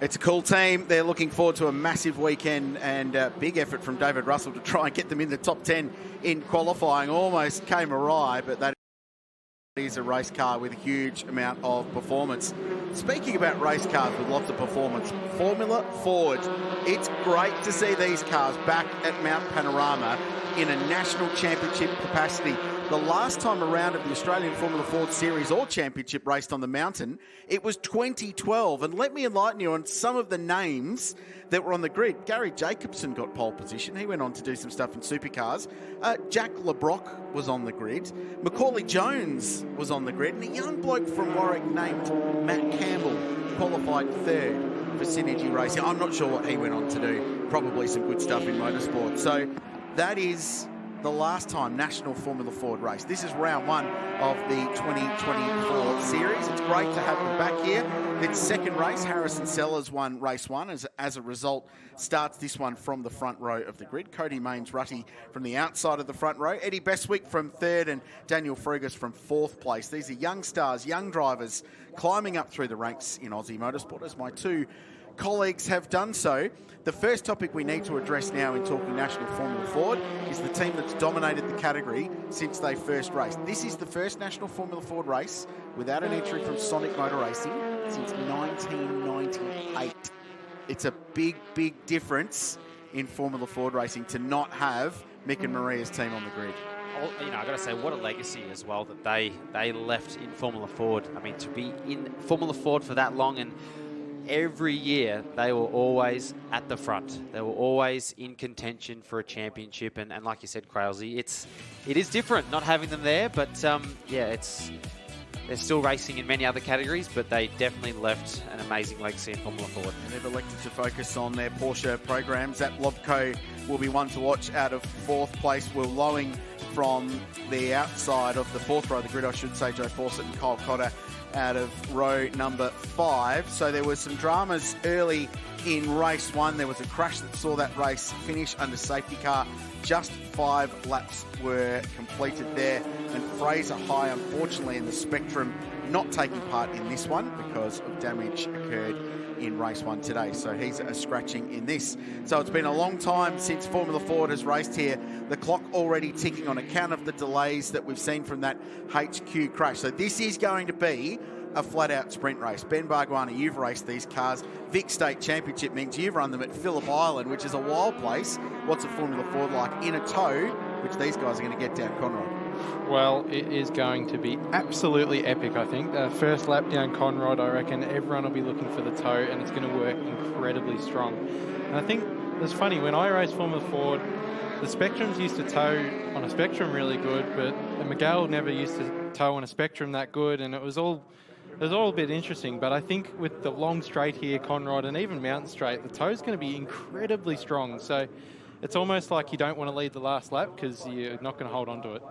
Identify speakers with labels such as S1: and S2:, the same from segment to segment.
S1: It's a cool team. They're looking forward to a massive weekend and a big effort from David Russell to try and get them in the top 10 in qualifying. Almost came awry, but that is a race car with a huge amount of performance. Speaking about race cars with lots of performance, Formua Ford. It's great to see these cars back at Mount Panorama in a national championship capacity. The last time around of the Australian Formula Ford Series or Championship raced on the mountain, it was 2012. And let me enlighten you on some of the names that were on the grid. Gary Jacobson got pole position. He went on to do some stuff in supercars. Jack LeBrock was on the grid. Macaulay Jones was on the grid. And a young bloke from Warwick named Matt Campbell qualified third for Synergy Racing. I'm not sure what he went on to do. Probably some good stuff in motorsport. So that is the last time National Formula Ford race. This is round one of the 2024 series. It's great to have them back here. Its second race, Harrison Sellers won race one, as a result starts this one from the front row of the grid. Cody Mains-Rutty from the outside of the front row. Eddie Bestwick from third and Daniel Frugas from fourth place. These are young stars, young drivers climbing up through the ranks in Aussie motorsport, as my two colleagues have done so. The first topic we need to address now in talking National Formula Ford is the team that's dominated the category since they first raced. This is the first National Formula Ford race without an entry from Sonic Motor Racing since 1998. It's a big, big difference in Formula Ford racing to not have Mick and Maria's team on the grid.
S2: You know, I got to say, what a legacy as well that they left in Formula Ford. I mean, to be in Formula Ford for that long, and every year they were always at the front. They were always in contention for a championship. And like you said, Crailsy, it is different not having them there. But yeah, they're still racing in many other categories, but they definitely left an amazing legacy in Formula Ford.
S1: And they've elected to focus on their Porsche programs. That Lobco will be one to watch out of fourth place. Will Lowing from the outside of the fourth row of the grid, I should say, Joe Fawcett and Kyle Cotter out of row number 5. So there was some dramas early in race one. There was a crash that saw that race finish under safety car. Just 5 laps were completed there. And Fraser High, unfortunately, in the Spectrum, not taking part in this one because of damage occurred in race one today. So he's a scratching in this. So it's been a long time since Formula Ford has raced here. The clock already ticking on account of the delays that we've seen from that HQ crash. So this is going to be a flat-out sprint race. Ben Barguana, you've raced these cars. Vic State Championship means you've run them at Phillip Island, which is a wild place. What's a Formula Ford like in a tow, which these guys are going to get down Conrod?
S3: Well, it is going to be absolutely epic, I think. First lap down Conrod, I reckon everyone will be looking for the tow, and it's going to work incredibly strong. And I think it's funny, when I raced Formula Ford, the Spectrums used to tow on a Spectrum really good, but Miguel never used to tow on a Spectrum that good, and it was all a bit interesting. But I think with the long straight here, Conrod, and even Mountain Straight, the tow's going to be incredibly strong. So it's almost like you don't want to lead the last lap because you're not going to hold on to it.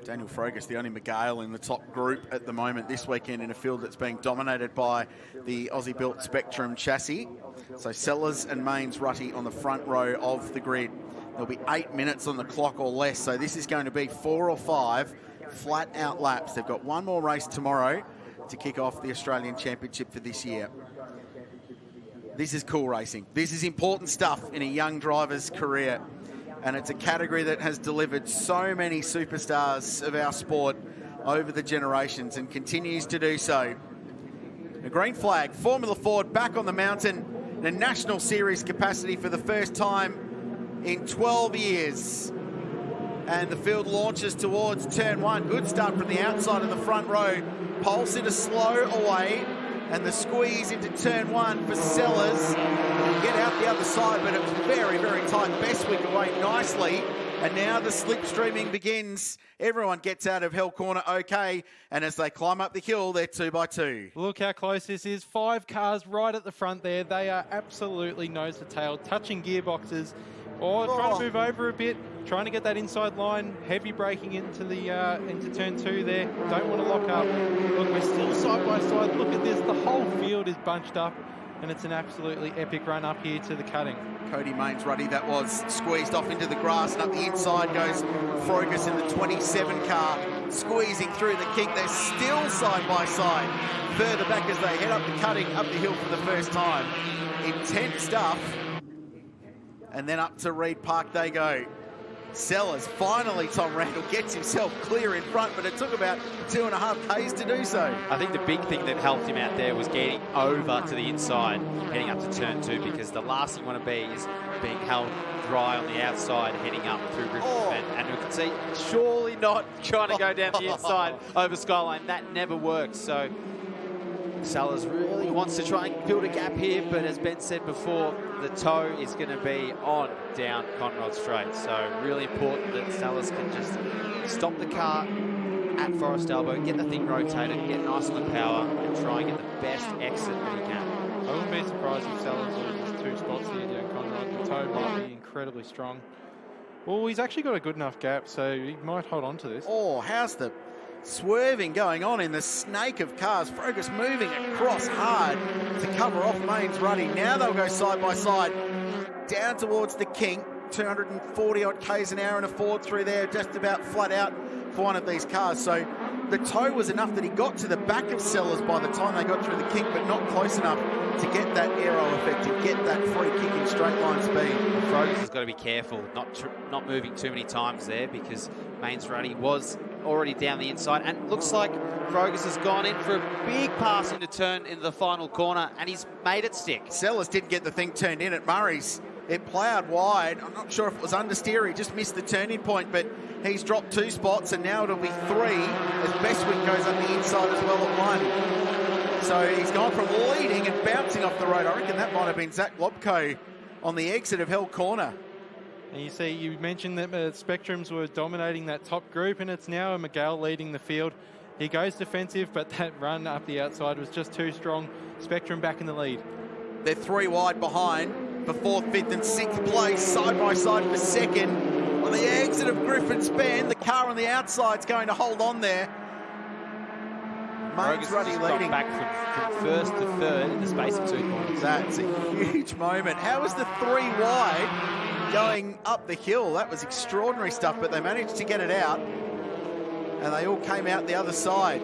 S1: Daniel Frogus, the only McGale in the top group at the moment this weekend in a field that's being dominated by the Aussie-built Spectrum chassis. So Sellers and Mains-Rutty on the front row of the grid. There'll be 8 minutes on the clock or less, so this is going to be 4 or 5 flat-out laps. They've got one more race tomorrow to kick off the Australian Championship for this year. This is cool racing. This is important stuff in a young driver's career. And it's a category that has delivered so many superstars of our sport over the generations and continues to do so. A green flag, Formula Ford back on the mountain in a national series capacity for the first time in 12 years. And the field launches towards turn 1. Good start from the outside of the front row. Pole sitter slow away. And the squeeze into turn 1 for Sellers. Get out the other side, but it was very, very tight. Bestwick away nicely. And now the slipstreaming begins. Everyone gets out of Hell Corner okay. And as they climb up the hill, they're 2 by 2.
S3: Look how close this is. 5 cars right at the front there. They are absolutely nose to tail, touching gearboxes. Or trying to move over a bit, trying to get that inside line, heavy braking into turn 2 there. Don't want to lock up. Look, we're still side by side. Look at this. The whole field is bunched up, and it's an absolutely epic run up here to the cutting.
S1: Cody Mains-Rutty, that was squeezed off into the grass, and up the inside goes Frogus in the 27 car. squeezing through the kink. They're still side by side, further back as they head up the cutting, up the hill for the first time. Intense stuff. And then up to Reed Park they go. Sellers, finally Tom Randall gets himself clear in front, but it took about 2.5 Ks to do so.
S2: I think the big thing that helped him out there was getting over to the inside, heading up to turn 2, because the last thing you want to be is being held dry on the outside, heading up through Griffin Bend. And we can see, surely not trying to go down the inside over Skyline. That never works. So Sellers really wants to try and build a gap here, but as Ben said before, the toe is going to be on down Conrod Straight. So really important that Sellers can just stop the car at Forest Elbow, get the thing rotated, get nice on the power, and try and get the best exit that he can.
S3: I wouldn't be surprised if Sellers loses 2 spots here down Conrod. The toe might be incredibly strong. Well, he's actually got a good enough gap, so he might hold on to this.
S1: Oh, how's the swerving going on in the snake of cars? Fergus moving across hard to cover off Main's Ruddy. Now they'll go side by side down towards the kink. 240 odd Ks an hour and a Ford through there, just about flat out for one of these cars. So the toe was enough that he got to the back of Sellers by the time they got through the kink, but not close enough to get that aero effect, to get that free kicking straight line speed.
S2: Fergus has got to be careful, not moving too many times there, because Main's Ruddy was already down the inside, and looks like Fergus has gone in for a big pass into turn into the final corner, and he's made it stick.
S1: Sellers didn't get the thing turned in at Murray's. It ploughed wide. I'm not sure if it was understeer. He just missed the turning point, but he's dropped 2 spots, and now it'll be 3 as Bestwick goes up the inside as well at 1. So he's gone from leading and bouncing off the road. I reckon that might have been Zach Lobko on the exit of Hell Corner.
S3: And you see, you mentioned that Spectrums were dominating that top group, and it's now Miguel leading the field. He goes defensive, but that run up the outside was just too strong. Spectrum back in the lead.
S1: They're 3 wide behind for 4th, 5th and 6th place, side by side for 2nd. On the exit of Griffin's Bend, the car on the outside's going to hold on there. Main's Ruddy leading.
S2: Back from 1st to 3rd in the space of 2 points.
S1: That's a huge moment. How was the 3 wide going up the hill? That was extraordinary stuff, but they managed to get it out, and they all came out the other side.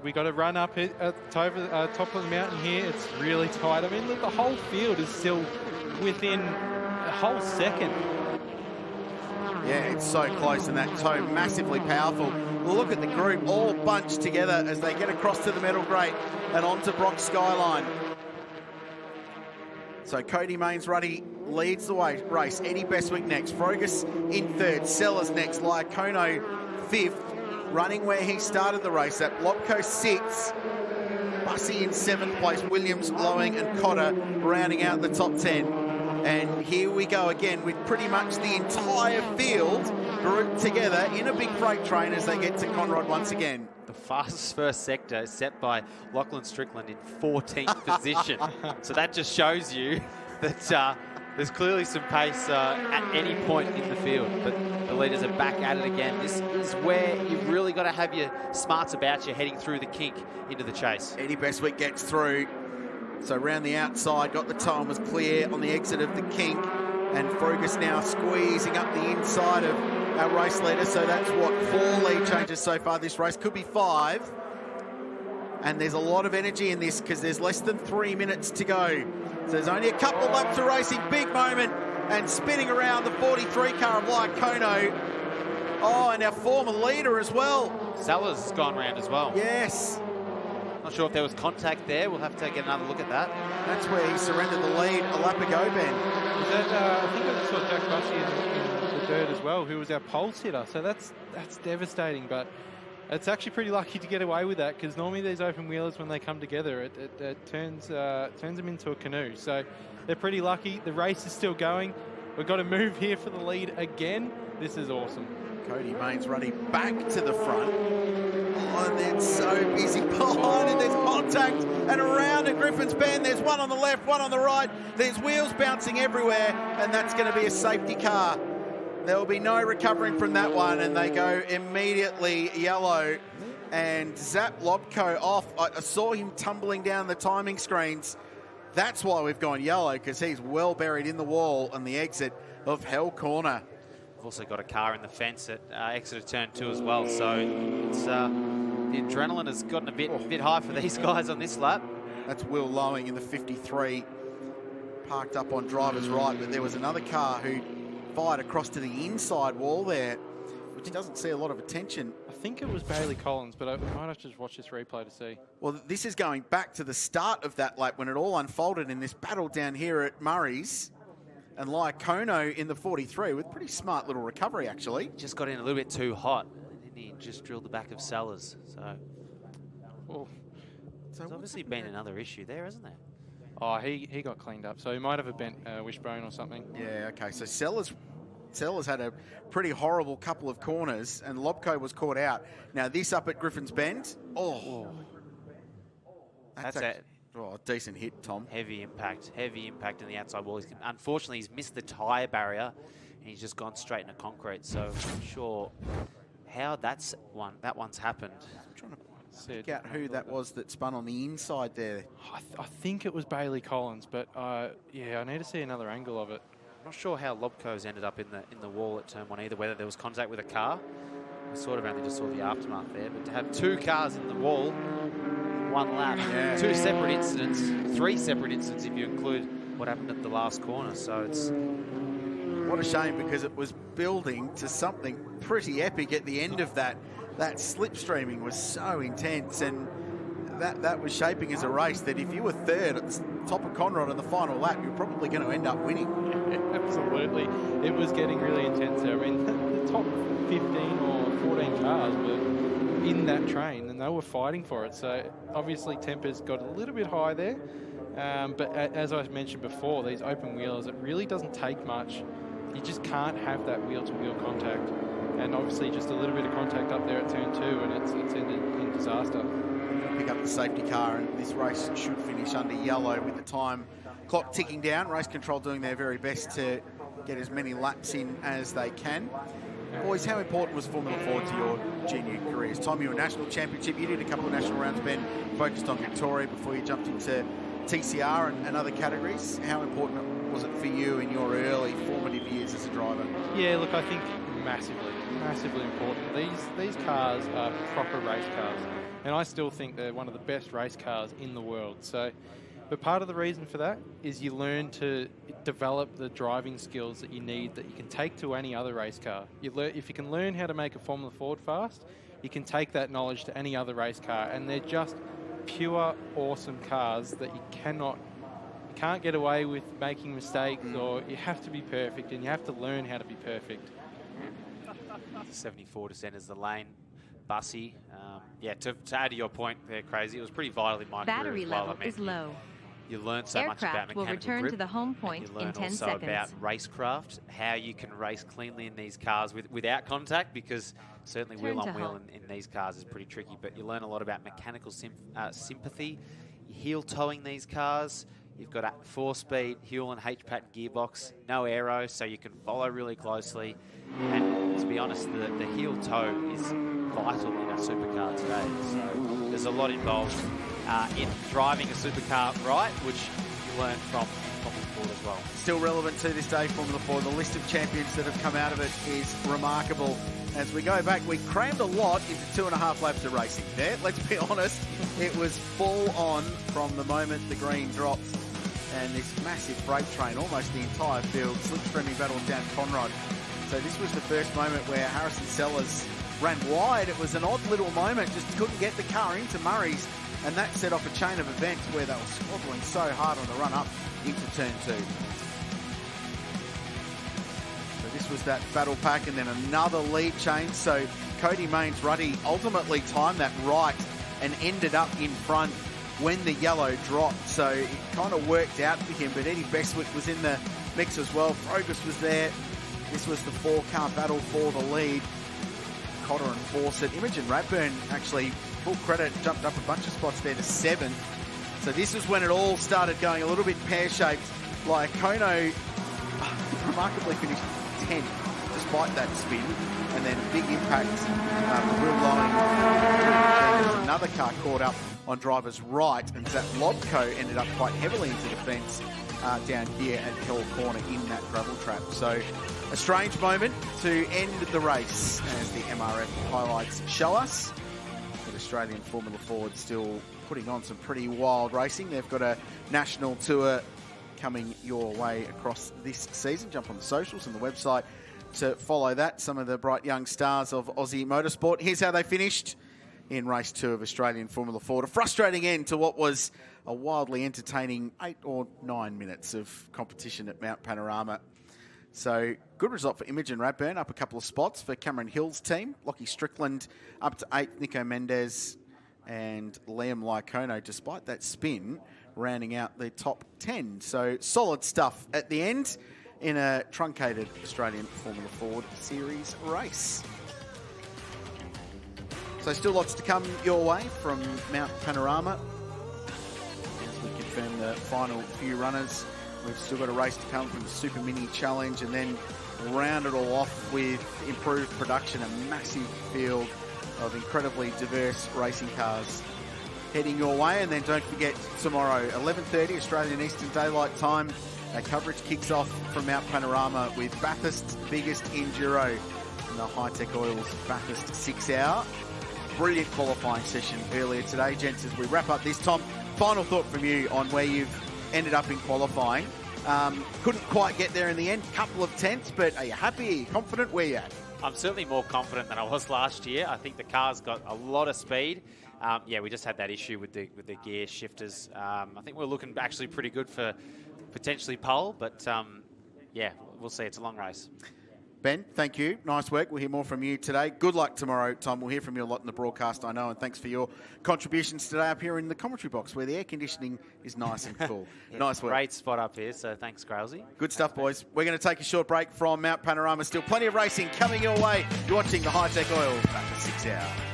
S3: We got to run up it top of the mountain here. It's really tight. I mean, look, the whole field is still within a whole second.
S1: Yeah, it's so close, and that toe massively powerful. Look at the group all bunched together as they get across to the metal grate and onto Brock Skyline. So Cody Main's Ruddy leads the race. Eddie Bestwick next. Fergus in 3rd. Sellers next. Iacono 5th. Running where he started the race at Lobko 6th. Bussy in 7th place. Williams, Lowing and Cotter rounding out the top 10. And here we go again with pretty much the entire field grouped together in a big freight train as they get to Conrod once again.
S2: The fastest first sector is set by Lachlan Strickland in 14th position. So that just shows you that there's clearly some pace at any point in the field, but the leaders are back at it again. This is where you've really got to have your smarts about you heading through the kink into the chase.
S1: Eddie Bestwick gets through. So round the outside, got the toe and was clear on the exit of the kink. And Fergus now squeezing up the inside of our race leader. So that's what 4 lead changes so far this race. Could be 5. And there's a lot of energy in this because there's less than 3 minutes to go. So there's only a couple of laps to racing. Big moment. And spinning around the 43 car of Iacono. Oh, and our former leader as well.
S2: Sellers has gone round as well.
S1: Yes.
S2: Not sure if there was contact there. We'll have to get another look at that.
S1: That's where he surrendered the lead a lap ago, Ben.
S3: I think I saw Jack Bussey in the dirt as well, who was our pole sitter. So that's devastating, but it's actually pretty lucky to get away with that, because normally these open wheelers, when they come together, it turns them into a canoe. So they're pretty lucky. The race is still going. We've got to move here for the lead again. This is awesome.
S1: Cody Main's Ruddy back to the front. Oh, and they're so busy behind, and there's contact and around at Griffin's Bend. There's one on the left, one on the right. There's wheels bouncing everywhere, and that's going to be a safety car. There will be no recovering from that one, and they go immediately yellow. And Zap Lobko off. I saw him tumbling down the timing screens. That's why we've gone yellow, because he's well buried in the wall on the exit of Hell Corner.
S2: We've also got a car in the fence at Exeter Turn 2 as well. So it's, the adrenaline has gotten a bit high for these guys on this lap.
S1: That's Will Lowing in the 53, parked up on driver's right, but there was another car who fired across to the inside wall there, which doesn't see a lot of attention.
S3: I think it was Bailey Collins, but I might have to just watch this replay to see.
S1: Well, this is going back to the start of that lap when it all unfolded in this battle down here at Murray's. And Iacono in the 43 with pretty smart little recovery, actually.
S2: Just got in a little bit too hot, and he just drilled the back of Sellers. So, there's obviously been another issue there, hasn't there?
S3: Oh, he got cleaned up, so he might have a bent wishbone or something.
S1: Yeah, okay. So Sellers had a pretty horrible couple of corners, and Lobko was caught out. Now this up at Griffin's Bend. That's it. Oh, decent hit, Tom.
S2: Heavy impact in the outside wall. Unfortunately, he's missed the tyre barrier, and he's just gone straight into concrete. So I'm not sure how that one's happened.
S1: I'm trying to work out who that was that spun on the inside there.
S3: I think it was Bailey Collins, but yeah, I need to see another angle of it.
S2: I'm not sure how Lobko's ended up in the wall at turn 1 either, whether there was contact with a car. We sort of only just saw the aftermath there, but to have 2 cars in the wall, 1 lap, 2 separate incidents, 3 separate incidents if you include what happened at the last corner. So it's...
S1: What a shame, because it was building to something pretty epic at the end of that. That slipstreaming was so intense, and that was shaping as a race that if you were third at the top of Conrod in the final lap, you're probably going to end up winning.
S3: Absolutely. It was getting really intense there. I mean, the top 15 or 14 cars were in that train, and they were fighting for it. So obviously tempers got a little bit high there. But as I mentioned before, these open wheelers, it really doesn't take much. You just can't have that wheel-to-wheel contact. And obviously just a little bit of contact up there at turn 2, and it's ended in disaster.
S1: Pick up the safety car, and this race should finish under yellow with the time clock ticking down. Race control doing their very best to get as many laps in as they can. Boys, how important was Formula Ford to your junior careers? Tom, you were national championship. You did a couple of national rounds, Ben, focused on Victoria before you jumped into TCR and other categories. How important was it for you in your early formative years as a driver?
S3: Yeah, look, I think massively important. These cars are proper race cars, and I still think they're one of the best race cars in the world. So, but part of the reason for that is you learn to develop the driving skills that you need that you can take to any other race car. If you can learn how to make a Formula Ford fast, you can take that knowledge to any other race car, and they're just pure awesome cars that you can't get away with making mistakes, or you have to be perfect, and you have to learn how to be perfect.
S2: 74% is the lane. Bussy. Yeah, to add to your point there, Crazy, it was pretty vital in my
S4: Battery
S2: career as well.
S4: level is low.
S2: You learn so much about
S4: Aircraft will
S2: mechanical
S4: return
S2: grip.
S4: to the home point
S2: You learn
S4: in 10
S2: also
S4: seconds.
S2: about racecraft, how you can race cleanly in these cars without contact, because certainly
S4: Turn
S2: wheel
S4: to
S2: on wheel
S4: home.
S2: in these cars is pretty tricky. But you learn a lot about mechanical sympathy, heel towing these cars. You've got a 4-speed Huel and H-pattern gearbox, no aero, so you can follow really closely. And to be honest, the heel toe is vital in a supercar today. So there's a lot involved in driving a supercar right, which you learn from Formula Ford as well.
S1: Still relevant to this day, Formula Ford. The list of champions that have come out of it is remarkable. As we go back, we crammed a lot into 2.5 laps of racing there. Let's be honest, it was full on from the moment the green dropped. And this massive freight train, almost the entire field, slipstreaming battle down Conrod. So this was the first moment where Harrison Sellers ran wide. It was an odd little moment, just couldn't get the car into Murray's, and that set off a chain of events where they were squabbling so hard on the run up into turn 2. So this was that battle pack, and then another lead change. So Cody Mains-Ruddy ultimately timed that right and ended up in front when the yellow dropped, so it kind of worked out for him. But Eddie Bestwick was in the mix as well. Frogus was there. This was the 4-car battle for the lead. Cotter and Fawcett. Imogen Radburn, actually, full credit, jumped up a bunch of spots there to 7th. So this is when it all started going a little bit pear-shaped. Iacono remarkably finished 10th despite that spin, and then big impact from Will Lowing. Another car caught up on driver's right, and Zach Lobko ended up quite heavily into the fence down here at Hill Corner in that gravel trap. So a strange moment to end the race, as the MRF highlights show us. But Australian Formula Ford still putting on some pretty wild racing. They've got a national tour coming your way across this season. Jump on the socials and the website to follow that. Some of the bright young stars of Aussie motorsport. Here's how they finished in race 2 of Australian Formula Ford. A frustrating end to what was a wildly entertaining 8 or 9 minutes of competition at Mount Panorama. So good result for Imogen Radburn, up a couple of spots for Cameron Hill's team. Lockie Strickland up to 8th, Nico Mendez and Liam Lycono, despite that spin, rounding out the top 10. So solid stuff at the end in a truncated Australian Formula Ford Series race. So still lots to come your way from Mount Panorama. As we confirm the final few runners, we've still got a race to come from the Super Mini Challenge, and then round it all off with improved production, a massive field of incredibly diverse racing cars heading your way. And then don't forget, tomorrow, 11:30 Australian Eastern Daylight Time, our coverage kicks off from Mount Panorama with Bathurst's biggest enduro in the High-Tech Oils Bathurst 6 Hour. Brilliant qualifying session earlier today, gents. As we wrap up this, Tom, final thought from you on where you've ended up in qualifying. Couldn't quite get there in the end, couple of tenths, but are you happy? Are you confident? Where you at?
S2: I'm certainly more confident than I was last year. I think the car's got a lot of speed. Yeah, we just had that issue with the gear shifters. I think we're looking actually pretty good for potentially pole, but yeah, we'll see. It's a long race.
S1: Ben, thank you. Nice work. We'll hear more from you today. Good luck tomorrow, Tom. We'll hear from you a lot in the broadcast, I know, and thanks for your contributions today up here in the commentary box where the air conditioning is nice and cool.
S2: Yeah,
S1: nice work.
S2: Great spot up here, so thanks, Grailsey.
S1: Good stuff, boys. We're going to take a short break from Mount Panorama. Still plenty of racing coming your way. You're watching the High-Tech Oils back to 6 Hour.